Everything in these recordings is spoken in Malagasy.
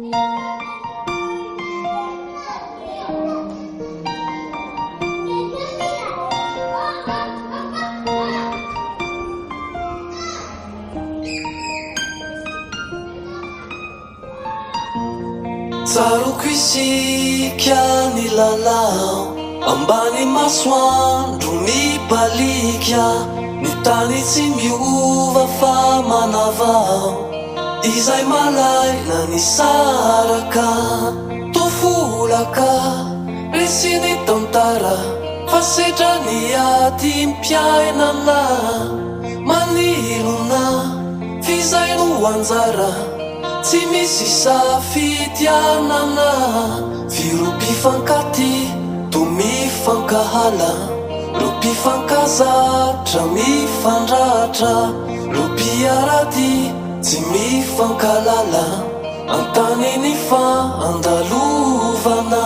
Tsaroko isika ny lalao ambany masoandro mibalika, ny tany tsy miova fa manavao, izay malaina ny saraka tofolaka resy ny tantara fa sedra ny ady mpiainana, manilona fizay no anjara tsy misy safidianana, virom-pifankaty to mifankahala, ro mpifankazatra mifandratra, ro mpiarady tsy mifankalala, antany ny fandalovana.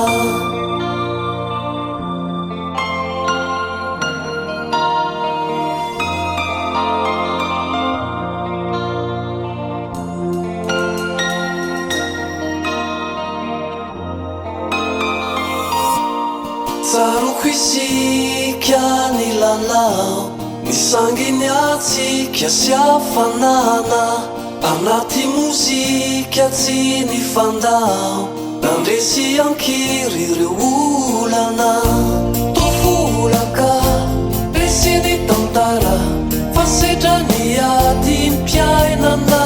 Tsaroko isika ny lalao, ny sanginy atsika sy hafanana, anaty mozika tsy ny fandao, nandresy ankiry ireo olana, tofolaka resy ny tantara fa sedra ny ady mpiainana,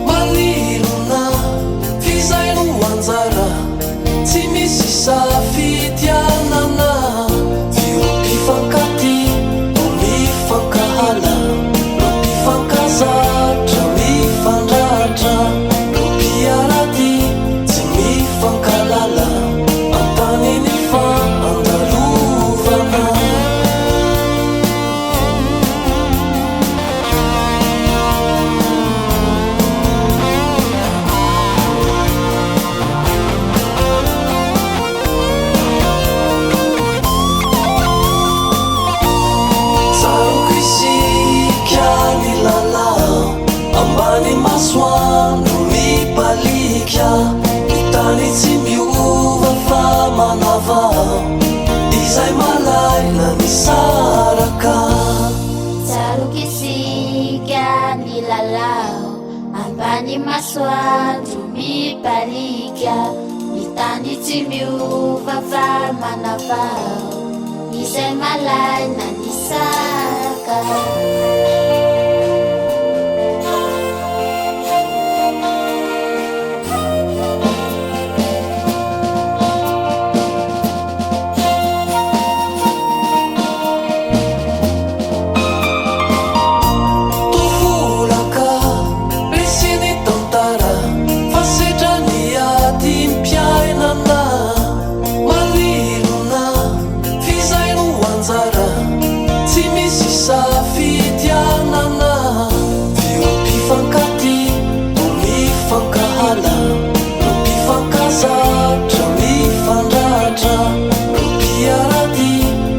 manilona fizay no anjara tsy misy safidianana, virom-pifankaty no mifankahala, ro mpifankazatra mifandratra, ro mpiarady tsy mifankalala, antany ny fandalovana. Ambany masoandro mibalika, ny tany tsy miova fa manavao, izay malaina ny saraka. Tsaroko isika ny lalao, ambany masoandro mibalika, ny tany tsy miova fa manavao, izay malaina ny saraka. Safidianana, virom-pifankaty no mifankahala, ro mpifankazatra mifandratra, ro mpiarady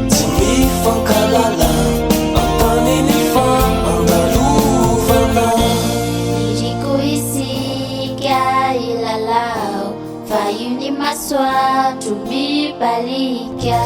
tsy mifankalala, antany ny fandalovana. Liriko isika ilalao, fa io ny masoandro mibalika.